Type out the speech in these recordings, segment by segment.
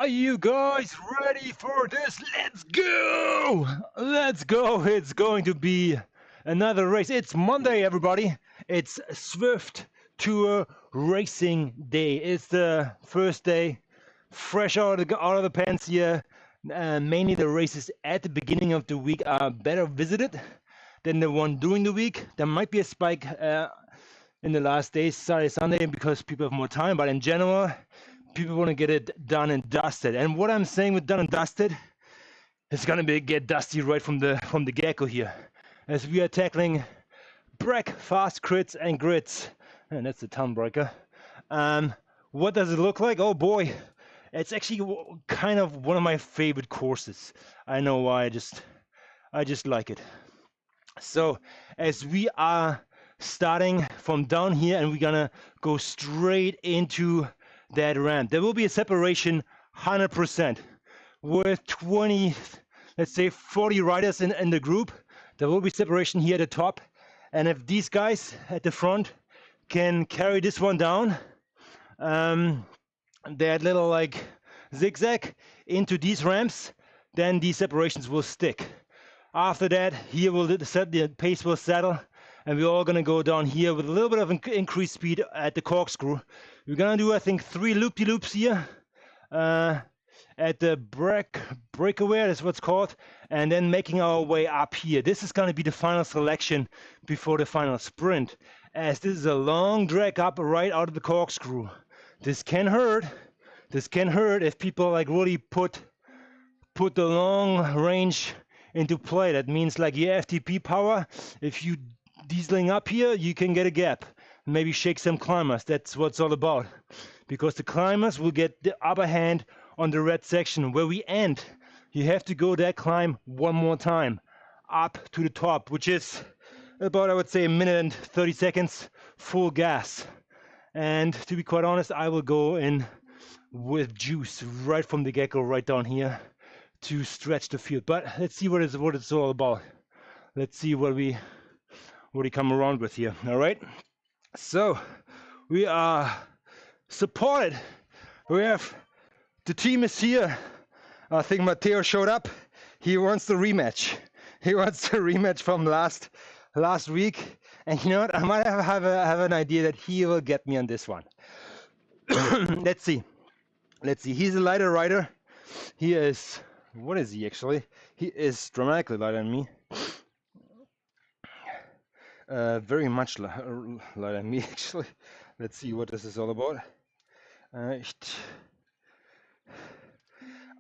Are you guys ready for this? Let's go! Let's go! It's going to be another race. It's Monday, everybody. It's Zwift Tour Racing Day. It's the first day, fresh out of the pants here. Mainly the races at the beginning of the week are better visited than the one during the week. There might be a spike in the last days, Saturday, Sunday, because people have more time. But in general, people want to get it done and dusted. And what I'm saying with done and dusted, it's gonna get dusty right from the get-go here, as we are tackling Braek-Fast crits and grits. And that's the town breaker. What does it look like? Oh boy, it's actually kind of one of my favorite courses. I know why. I just like it. So as we are starting from down here and we're gonna go straight into that ramp, there will be a separation 100% with 20, let's say 40 riders in the group. There will be separation here at the top, and if these guys at the front can carry this one down, that little like zigzag into these ramps, then these separations will stick. After that, here the pace will settle, and we're all gonna go down here with a little bit of increased speed at the corkscrew. We're gonna do, I think, 3 loop-de-loops here at the breakaway, that's what it's called, and then making our way up here. This is gonna be the final selection before the final sprint, as this is a long drag up right out of the corkscrew. This can hurt. This can hurt if people like really put the long range into play. That means like your FTP power, if you dieseling up here, you can get a gap, maybe shake some climbers. That's what it's all about, because the climbers will get the upper hand on the red section. Where we end, you have to go that climb one more time up to the top, which is about, I would say, 1 minute and 30 seconds full gas. And to be quite honest, I will go in with juice right from the get-go, right down here, to stretch the field. But let's see what it's all about. Let's see what we come around with here. All right, so we are supported. The team is here. I think Matteo showed up. He wants the rematch. He wants the rematch from last week. And you know what? I might have an idea that he will get me on this one. Let's see. He's a lighter rider. He is. What is he actually? He is dramatically lighter than me. Very much lighter than me, actually. Let's see what this is all about.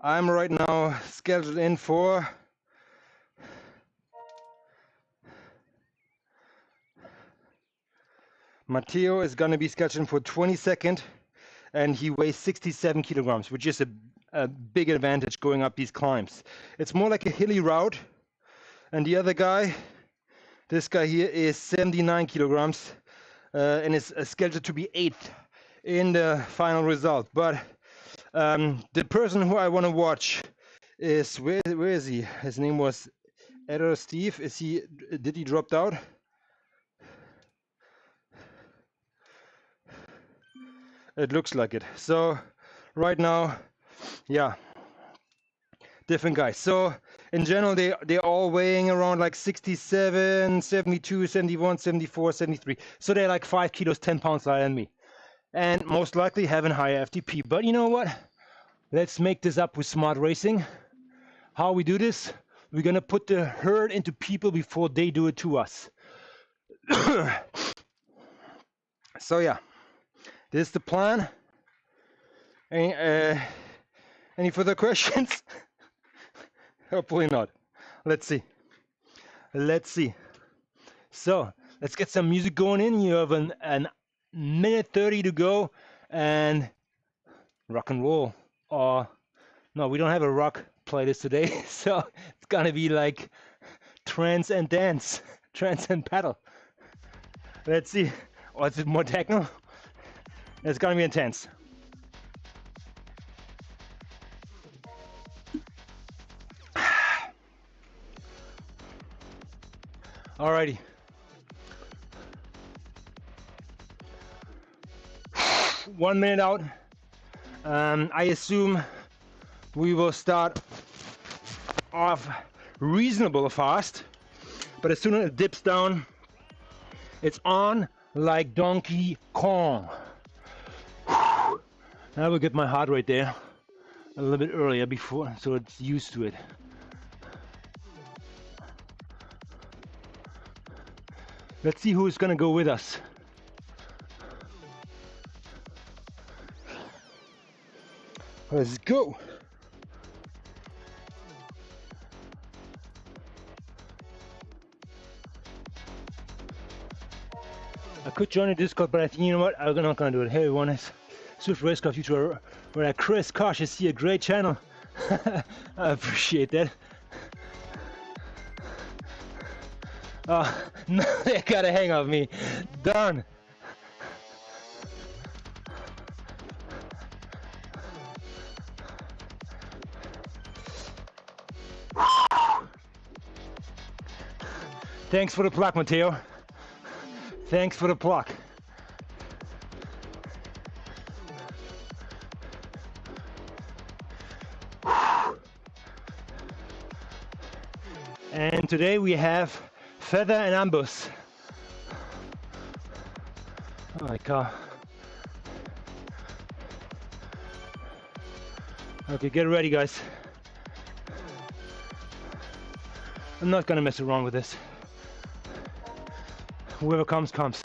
I'm right now scheduled in for Matteo is going to be scheduled for 22nd, and he weighs 67 kilograms, which is a big advantage going up these climbs. It's more like a hilly route, and the other guy, this guy here, is 79 kilograms and is scheduled to be 8th in the final result. But the person who I want to watch is, where is he? His name was Ed or Steve. Did he drop out? It looks like it. So right now, yeah, different guys. So in general, they're all weighing around like 67, 72, 71, 74, 73. So they're like 5 kilos, 10 pounds lighter than me, and most likely having higher FTP. But you know what? Let's make this up with smart racing. How we do this? We're gonna put the herd into people before they do it to us. So yeah, this is the plan. Any further questions? Hopefully not. Let's see. So let's get some music going in. You have an minute 30 to go, and rock and roll. Or no, we don't have a rock playlist today, so it's gonna be like trance and dance, trance and paddle. Let's see. Or is it more techno? It's gonna be intense. Alrighty. One minute out. I assume we will start off reasonable fast, but as soon as it dips down, it's on like Donkey Kong. I will get my heart rate there a little bit earlier before, so it's used to it. Let's see who's gonna go with us. Let's go. I could join the Discord, but I think, you know what, I'm not gonna do it. Hey everyone, it's ZwiftRaceCraft YouTuber, where Chris Kosh, I see a great channel. I appreciate that. Oh, no, they got a hang of me. Darn. Thanks for the pluck, Matteo. Thanks for the pluck. And today we have feather and ambush. Oh my god. Okay, get ready guys. I'm not gonna mess around with this. Whoever comes, comes.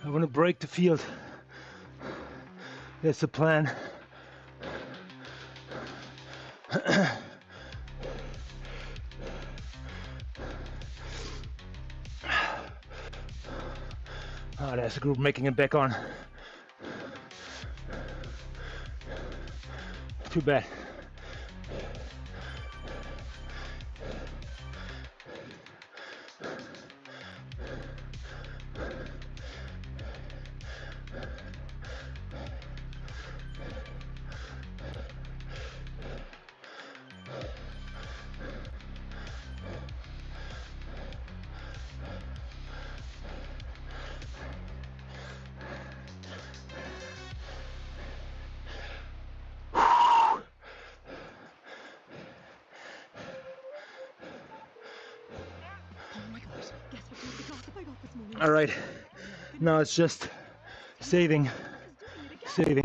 I want to break the field. That's the plan. Oh, there's a group making it back on. Too bad. All right, now it's just saving. Naturally,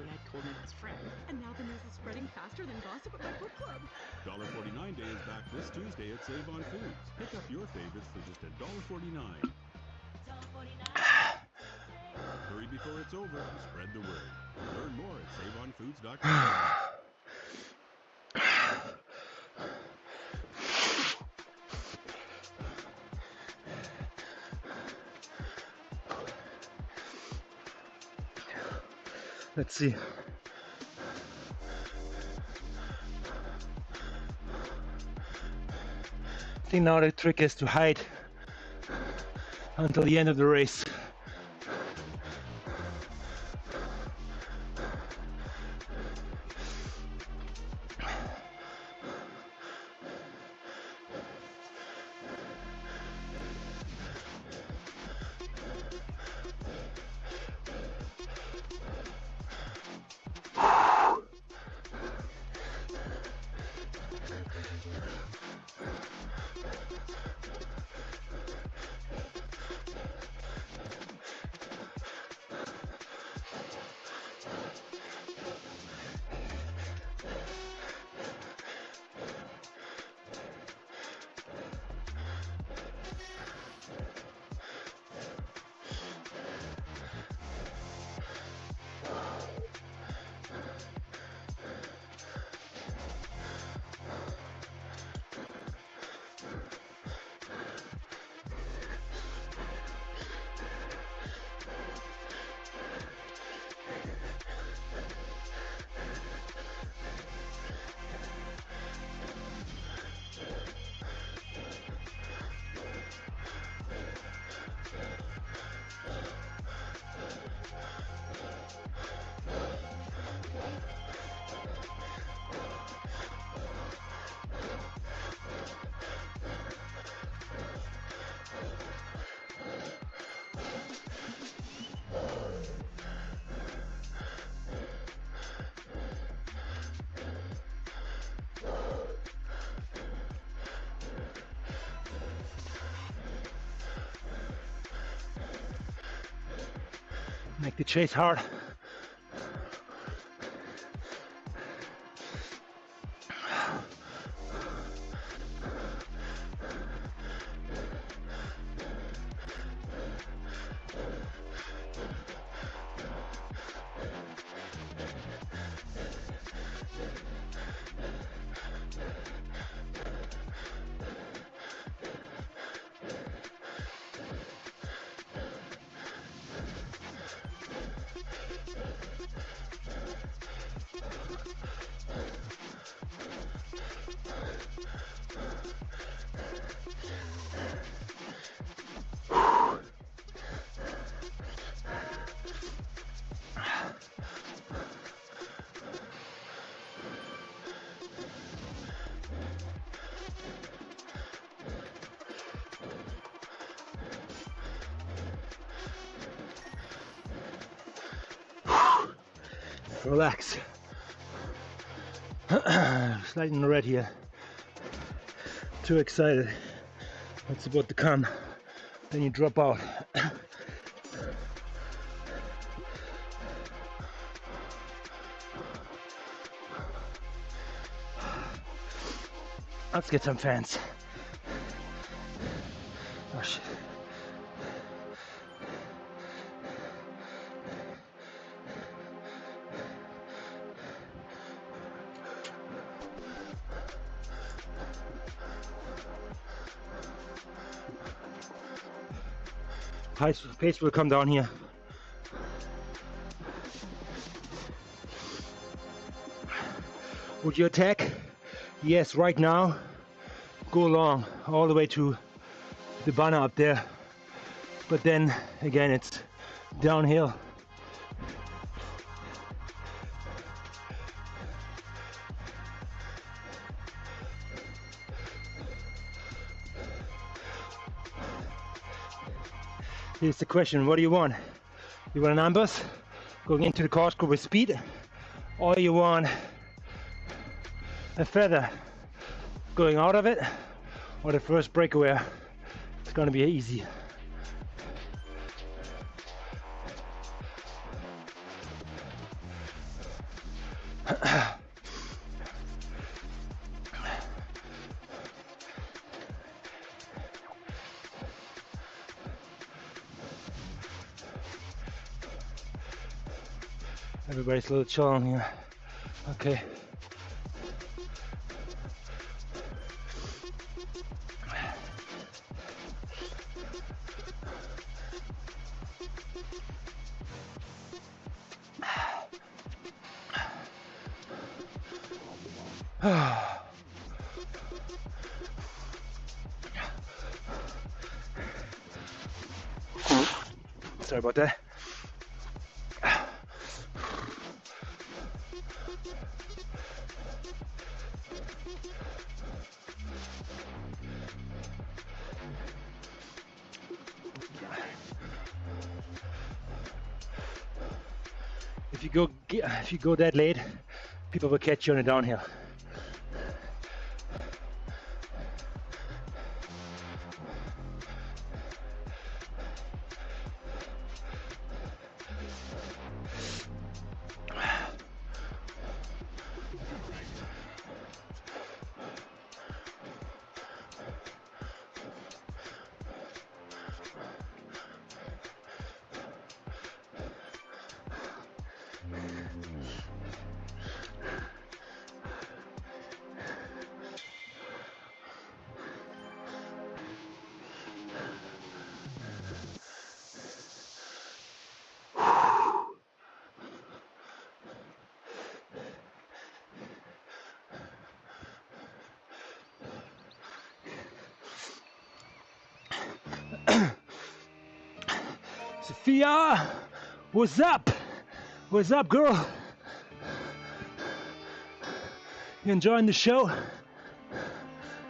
I told my best friend, and now the news is spreading faster than gossip at my book club. $1.49 Day is back this Tuesday at Save on Foods. Pick up your favorites for just $1.49. Hurry before it's over. Spread the word. Learn more at saveonfoods.com. Let's see. I think now the trick is to hide until the end of the race. Make the chase hard. Relax. Slide in the red here. Too excited. What's about to come? Then you drop out. Let's get some fans. Oh shit. Pace will come down here. Would you attack? Yes, right now. Go long, all the way to the banner up there. But then again, it's downhill. Here's the question, what do you want? You want an ambush going into the course with speed, or you want a feather going out of it, or the first breakaway, it's gonna be easy. Everybody's a little chilling here. Okay. Sorry about that. If you go that late, people will catch you on the downhill. Sophia, what's up? What's up, girl? You enjoying the show?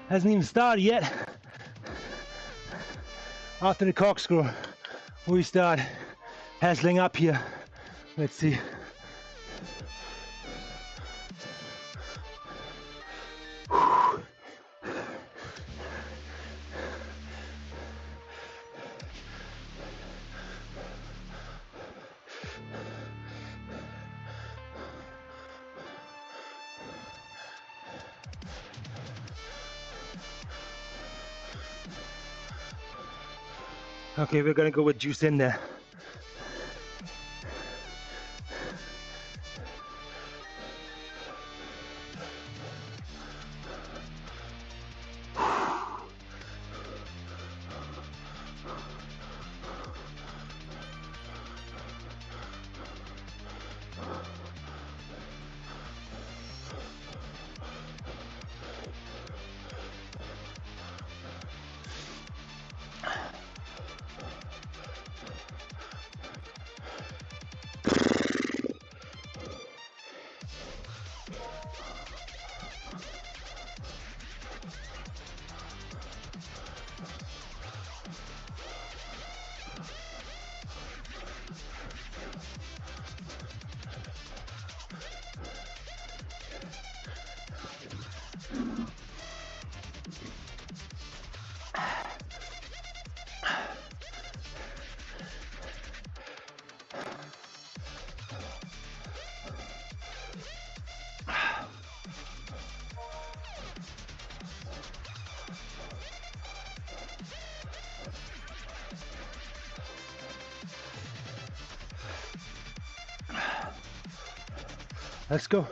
Hasn't even started yet. After the corkscrew, we start hassling up here. Let's see. Okay, we're gonna go with juice in there. Let's go.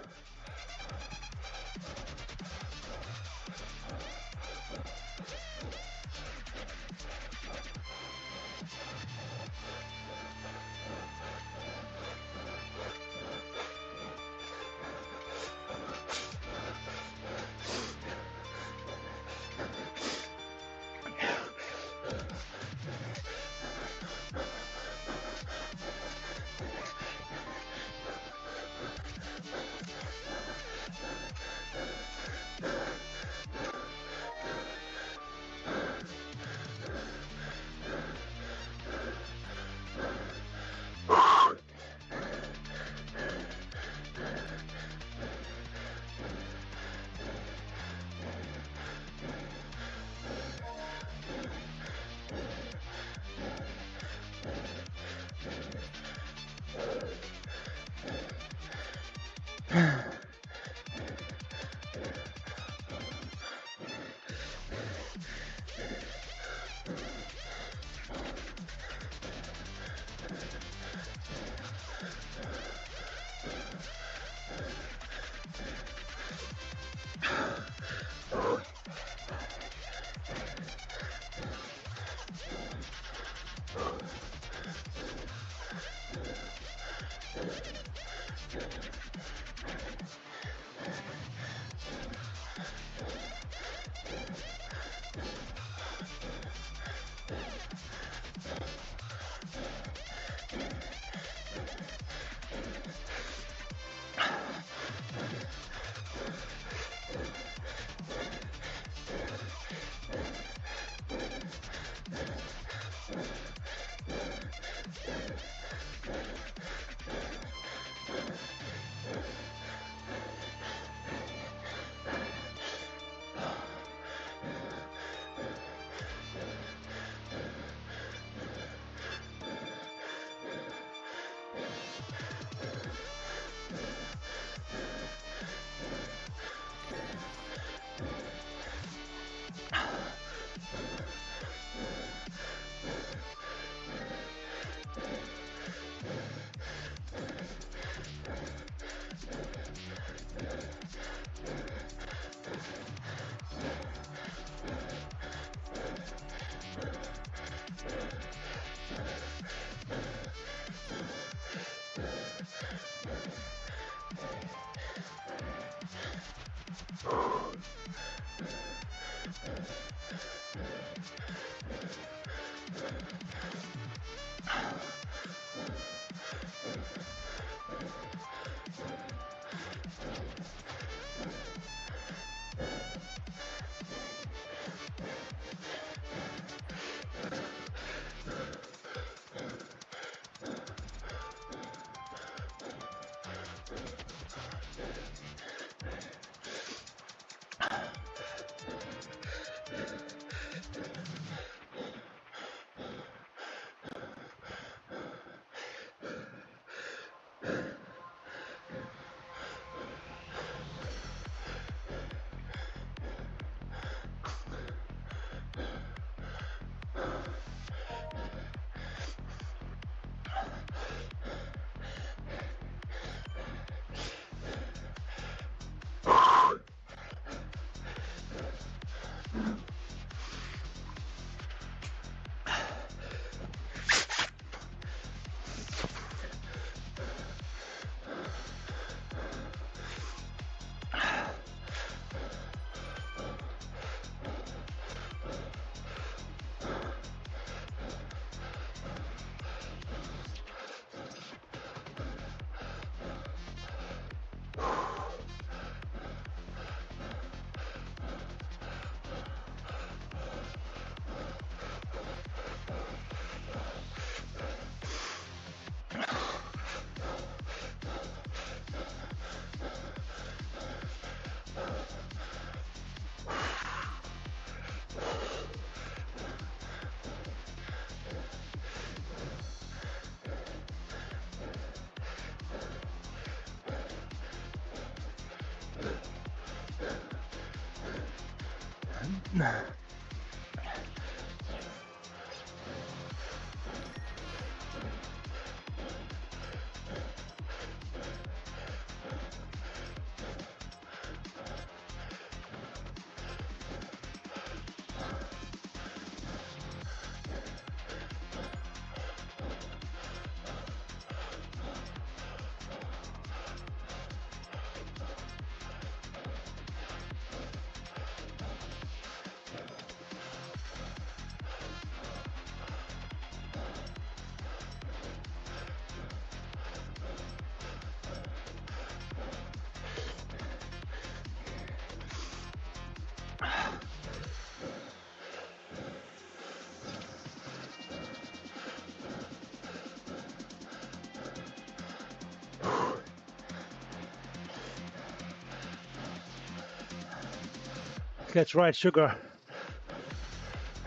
That's right, sugar.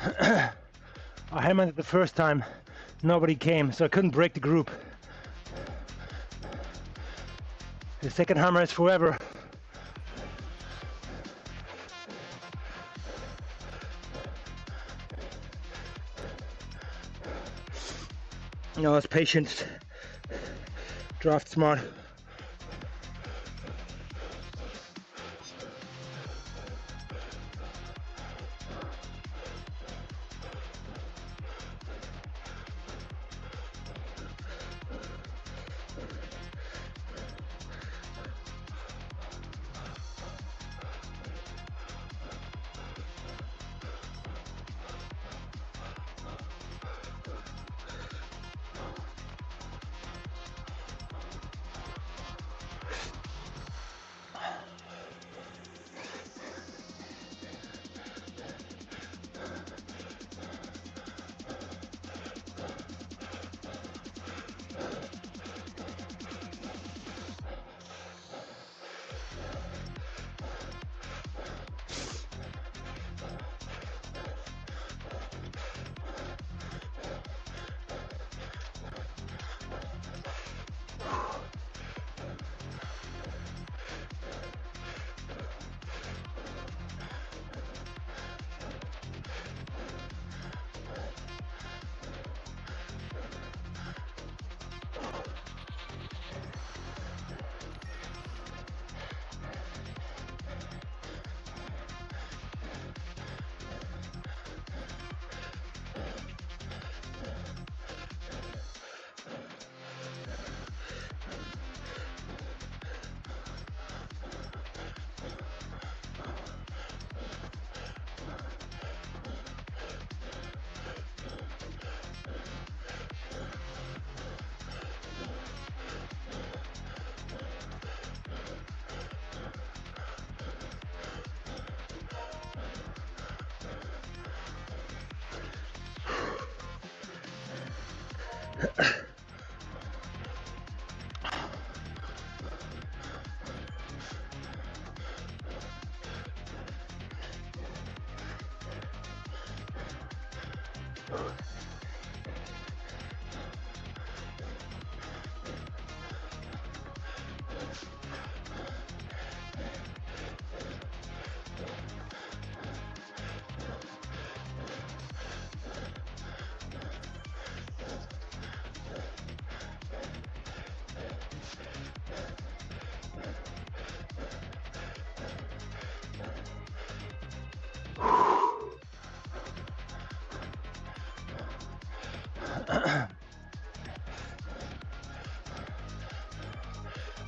I hammered it the first time. Nobody came, so I couldn't break the group. The second hammer is forever. No, it's patience. Draft smart.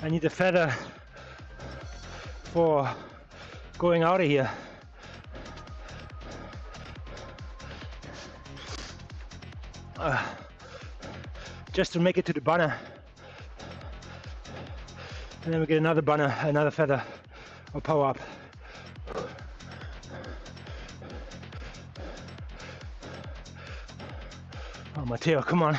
I need a feather for going out of here. Just to make it to the banner. And then we get another banner, another feather, or power up. Oh, Matteo, come on.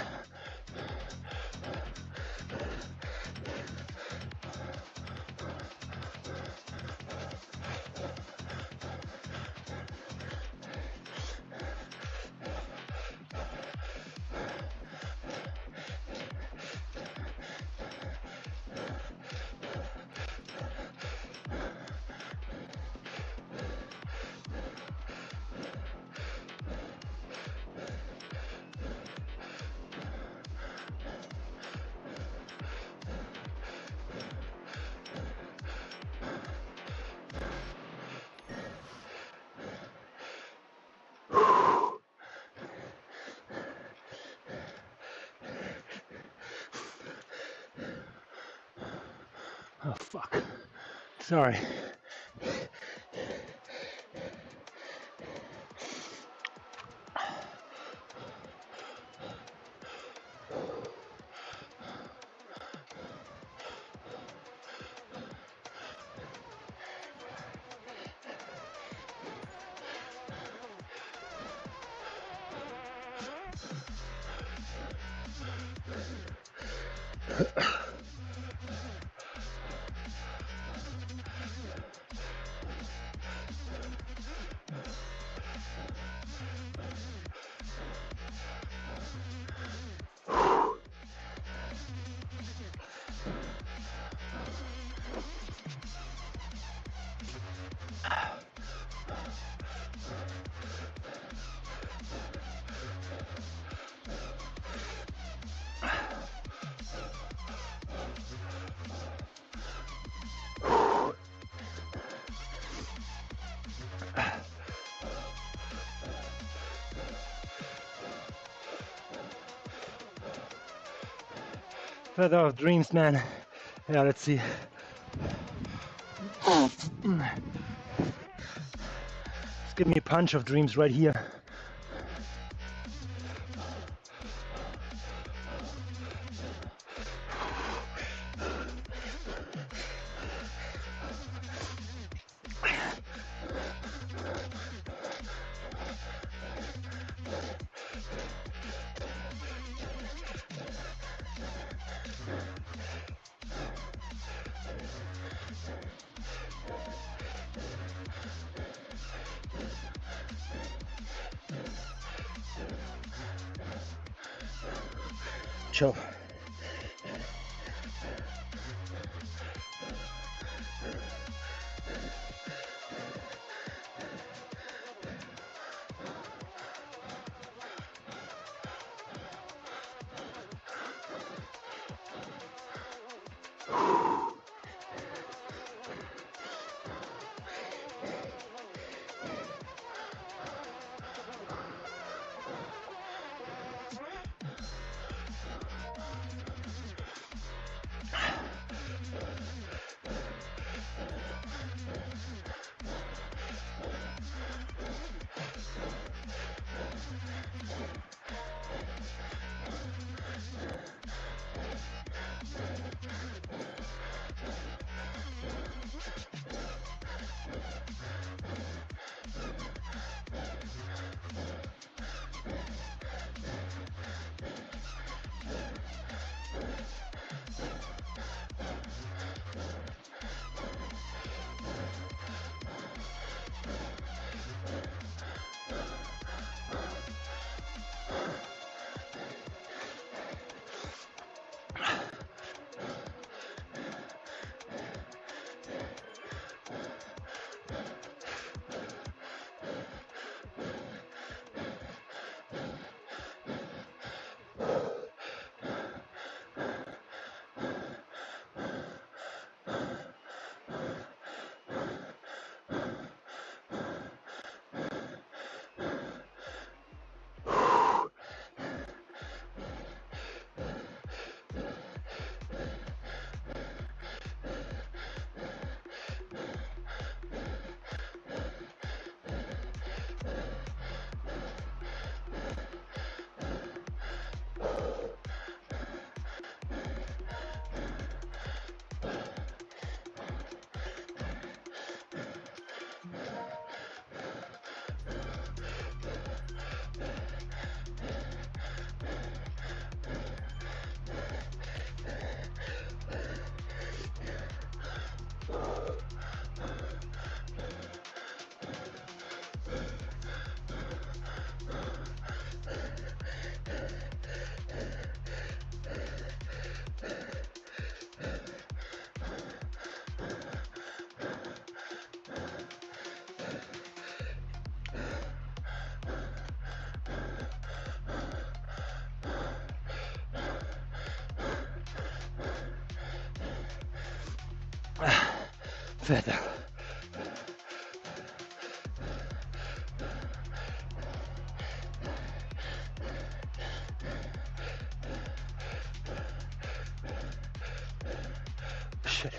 Oh fuck. Sorry. Feather of dreams, man. Yeah, let's see. Just give me a punch of dreams right here. Ciao. Feather. Shit.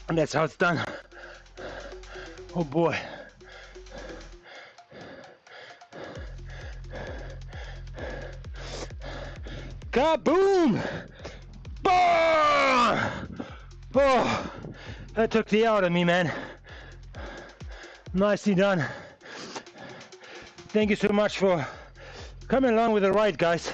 And that's how it's done. Oh boy. Kaboom! Bah! Oh, that took the out of me, man. Nicely done. Thank you so much for coming along with the ride, guys.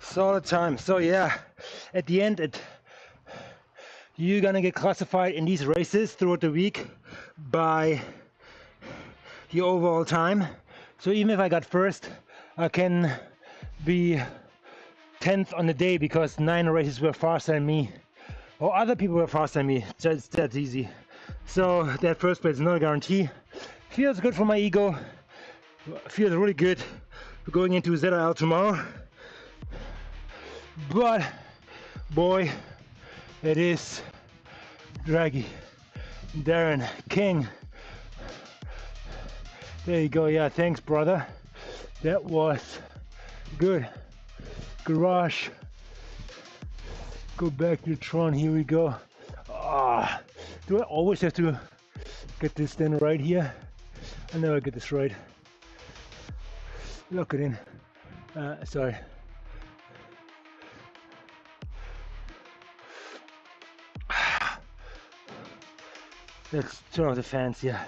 Solid time. So yeah, at the end, you're gonna get classified in these races throughout the week by your overall time. So even if I got first, I can be 10th on the day because 9 races were faster than me, or other people were faster than me. Just that's easy. So that first place is not a guarantee. Feels good for my ego. Feels really good for going into ZRL tomorrow. But boy, it is draggy. Darren King. There you go. Yeah, thanks, brother. That was good. Garage. Go back to Tron. Here we go. Ah, do I always have to get this then right here? I never get this right. Lock it in. Sorry. Let's turn off the fans, yeah.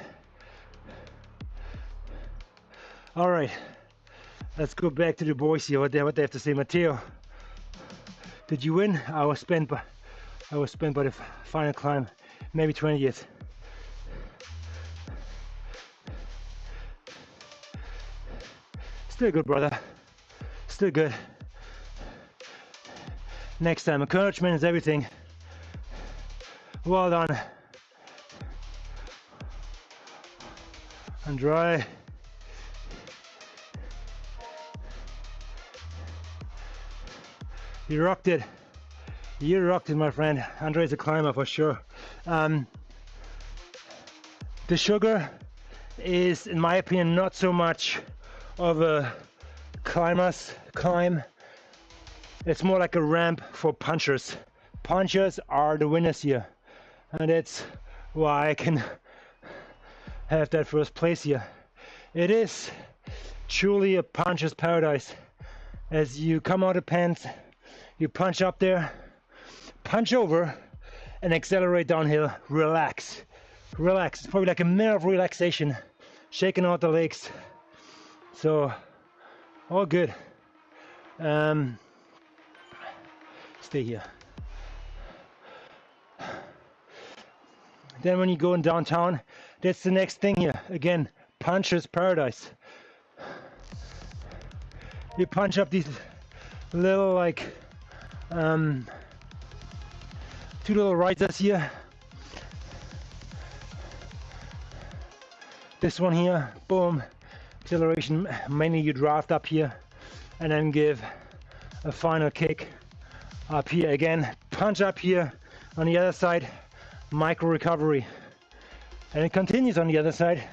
All right, let's go back to the boys here. What they have to say. Matteo, did you win? I was spent by the final climb, maybe 20th. Still good, brother. Still good. Next time, encouragement is everything. Well done. And dry. You rocked it. You rocked it, my friend. Andre's a climber for sure. The sugar is, in my opinion, not so much of a climber's climb. It's more like a ramp for punchers. Punchers are the winners here. And that's why I can have that first place here. It is truly a puncher's paradise. As you come out of pants, you punch up there, punch over, and accelerate downhill. Relax. Relax. It's probably like a minute of relaxation, shaking out the legs. So, all good. Stay here. Then when you go in downtown, that's the next thing here. Again, puncher's paradise. You punch up these little like 2 little risers here. This one here, boom, acceleration, mainly you draft up here and then give a final kick up here again, punch up here on the other side, micro recovery, and it continues on the other side,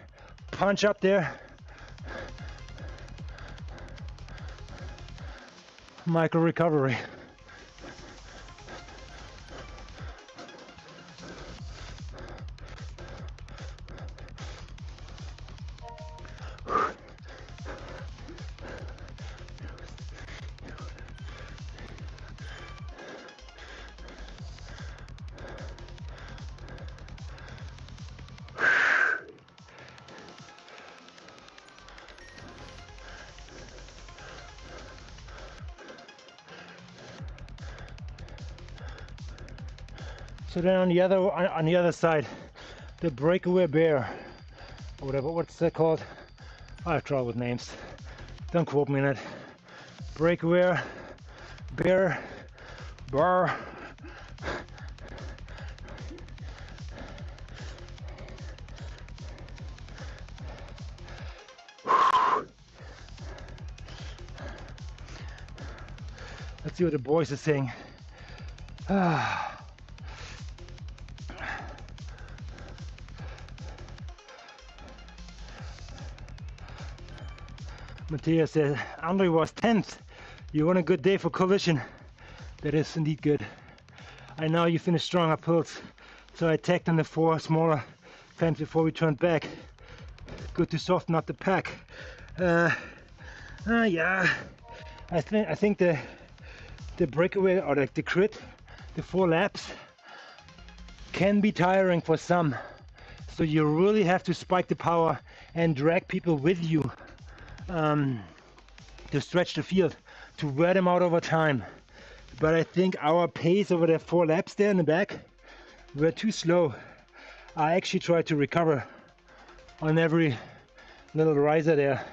punch up there, micro recovery. So then on the other side, the breakaway bear, or whatever, what's that called? I have trouble with names. Don't quote me on it. Breakaway bear, bar. Let's see what the boys are saying. Matthias said, Andre was 10th. You want a good day for collision? That is indeed good. I know you finished strong up hills, so I attacked on the 4 smaller fence before we turned back. Good to soften up the pack. Yeah, I think the breakaway or the crit, the 4 laps, can be tiring for some. So you really have to spike the power and drag people with you. To stretch the field, to wear them out over time. But I think our pace over the 4 laps there in the back were too slow. I actually tried to recover on every little riser there.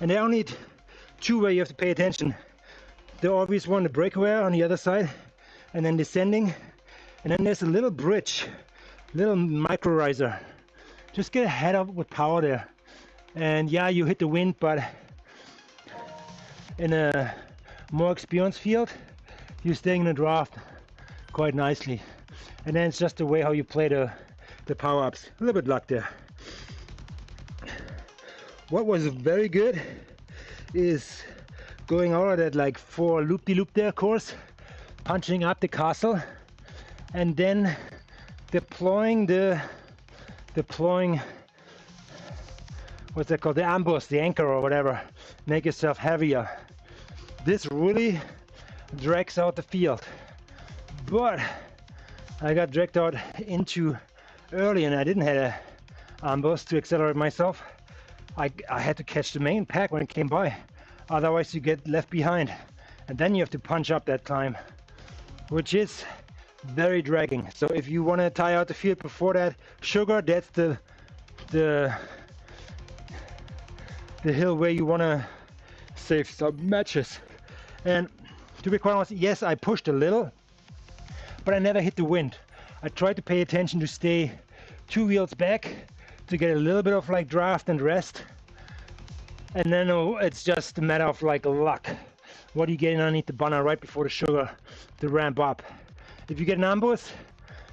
And there are only 2 where you have to pay attention. The obvious one, the breakaway on the other side, and then descending. And then there's a little bridge, little micro riser. Just get a head up with power there. And yeah, you hit the wind, but in a more experienced field, you're staying in the draft quite nicely. And then it's just the way how you play the power-ups. A little bit luck there. What was very good is going out of that like 4 loop-de-loop there course, punching up the castle, and then deploying what's that called, the ambush, the anchor or whatever, make yourself heavier. This really drags out the field, but I got dragged out into early and I didn't have an ambush to accelerate myself. I had to catch the main pack when it came by, otherwise you get left behind, and then you have to punch up that climb, which is very dragging. So if you want to tire out the field before that, sugar, that's the hill where you want to save some matches. And to be quite honest, yes, I pushed a little, but I never hit the wind. I tried to pay attention to stay 2 wheels back to get a little bit of like draft and rest, and then it's just a matter of like luck. What are you getting underneath the banner right before the sugar to ramp up? If you get an ambush,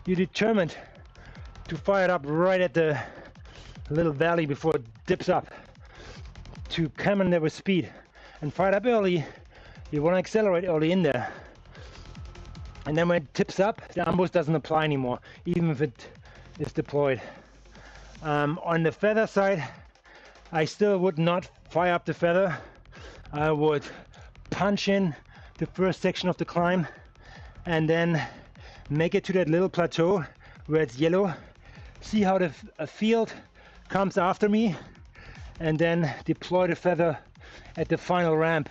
you're determined to fire it up right at the little valley before it dips up, to come in there with speed and fire it up early. You want to accelerate early in there, and then when it tips up, the ambush doesn't apply anymore, even if it is deployed. On the feather side, I still would not fire up the feather. I would punch in the first section of the climb and then make it to that little plateau where it's yellow, see how the field comes after me, and then deploy the feather at the final ramp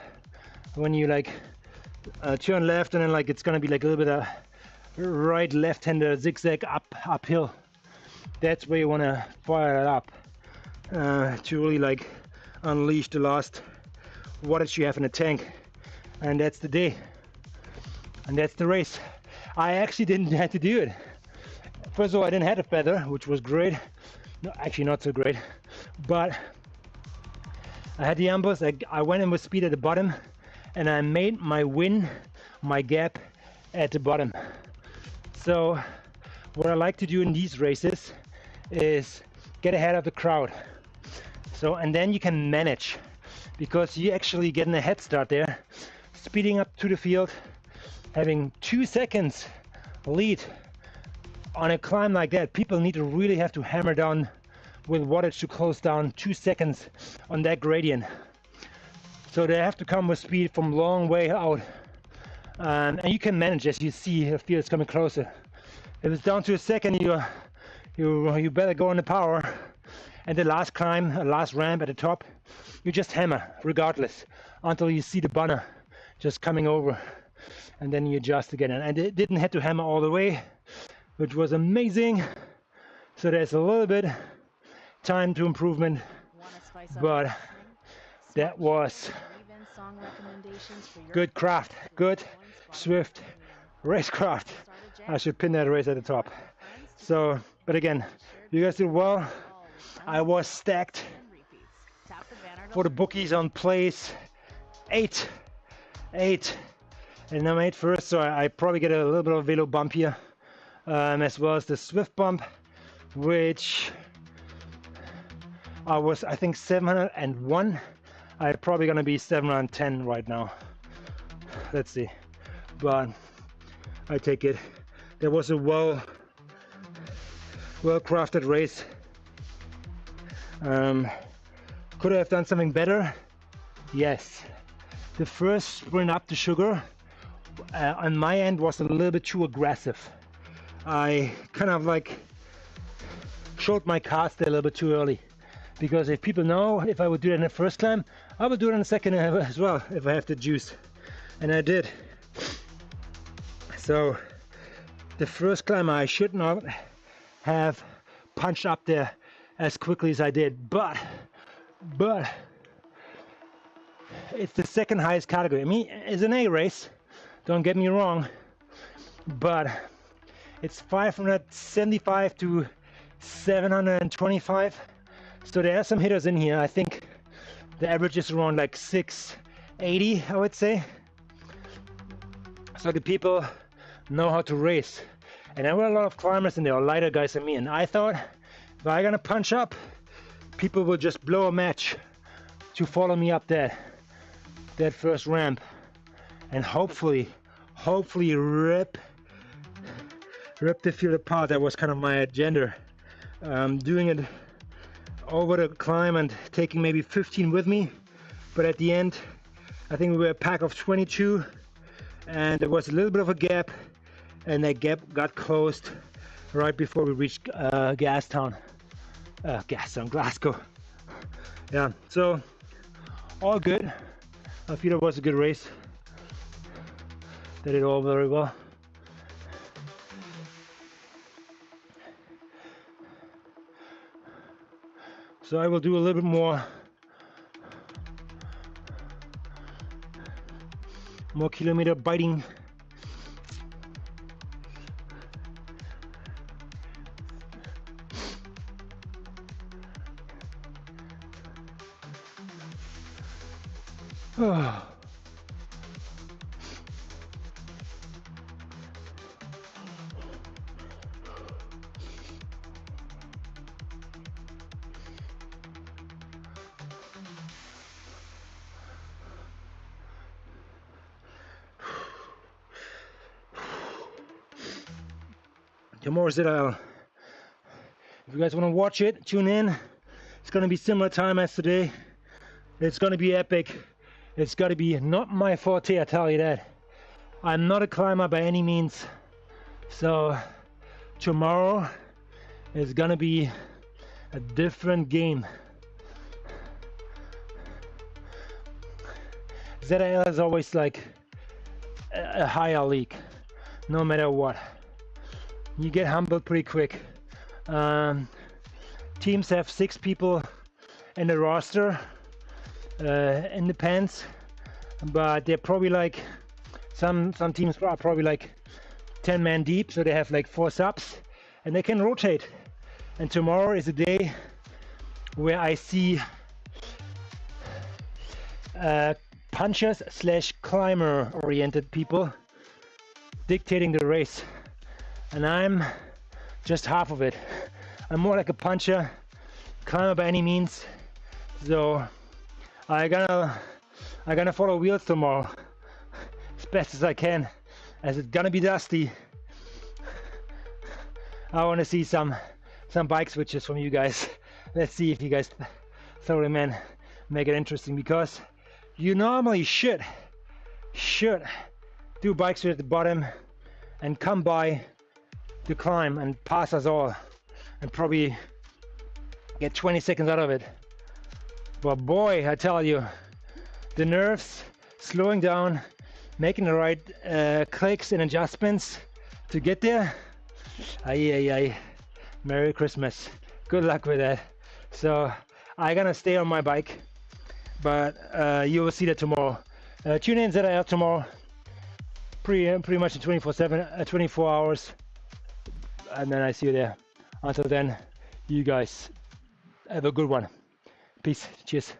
when you like turn left, and then like it's gonna be like a little bit of right left-hander zigzag uphill. That's where you want to fire it up to really like unleash the last wattage you have in the tank. And that's the day, and that's the race. I actually didn't have to do it. First of all, I didn't have a feather, which was great. No, actually not so great, but I had the ambers. I went in with speed at the bottom, and I made my win, my gap at the bottom. So what I like to do in these races is get ahead of the crowd. So, and then you can manage, because you actually getting a head start there, speeding up to the field, having 2 seconds lead on a climb like that. People need to really have to hammer down with wattage to close down 2 seconds on that gradient. So they have to come with speed from long way out. And you can manage, as you see, the field's coming closer. If it's down to a second, you better go on the power. And the last climb, last ramp at the top, you just hammer regardless until you see the banner just coming over, and then you adjust again. And it didn't have to hammer all the way, which was amazing. So there's a little bit time to improvement, but that was good craft, good Zwift racecraft. I should pin that race at the top. So, but again, you guys did well. I was stacked for the bookies on place 8, and I'm 8 first, so I probably get a little bit of a velo bump here, as well as the Zwift bump, which I was, I think, 701. I'm probably gonna be 710 right now. Let's see, but I take it. There was a well crafted race. Could I have done something better? Yes. The first sprint up the sugar on my end was a little bit too aggressive. I kind of like showed my cards there a little bit too early, because if people know if I would do it in the first climb, I would do it in the second as well if I have the juice, and I did. So the first climb I should not have punched up there as quickly as I did, but it's the second highest category. I mean, it's an A race, don't get me wrong, but it's 575 to 725, so there are some hitters in here. I think the average is around like 680, I would say. So the people know how to race, and there were a lot of climbers in there, lighter guys than me, and I thought if I'm gonna punch up, people will just blow a match to follow me up that first ramp, and hopefully rip the field apart. That was kind of my agenda, doing it over the climb and taking maybe 15 with me, but at the end I think we were a pack of 22, and there was a little bit of a gap, and that gap got closed right before we reached Glasgow. Yeah, so all good. I feel it was a good race. Did it all very well. So I will do a little bit more kilometer biting. Oh. Tomorrow's it. If you guys want to watch it, tune in. It's gonna be similar time as today. It's gonna be epic. It's gotta be not my forte, I tell you that. I'm not a climber by any means. So tomorrow is gonna be a different game. ZIL is always like a higher league, no matter what. You get humbled pretty quick. Teams have 6 people in the roster, in the pens, but they're probably like, some teams are probably like 10 man deep, so they have like 4 subs and they can rotate. And tomorrow is a day where I see punchers / climber oriented people dictating the race, and I'm just half of it. I'm more like a puncher, climber by any means, so I'm gonna follow wheels tomorrow as best as I can, as it's gonna be dusty. I want to see some bike switches from you guys. Let's see if you guys thoroughly make it interesting, because you normally should do bike switch at the bottom and come by the climb and pass us all and probably get 20 seconds out of it. But boy, I tell you, the nerves, slowing down, making the right clicks and adjustments to get there. Aye. Merry Christmas. Good luck with that. So I'm gonna stay on my bike, but you will see that tomorrow. Tune in ZIL tomorrow, pretty much 24/7, 24 hours, and then I see you there. Until then, you guys have a good one. Peace. Cheers.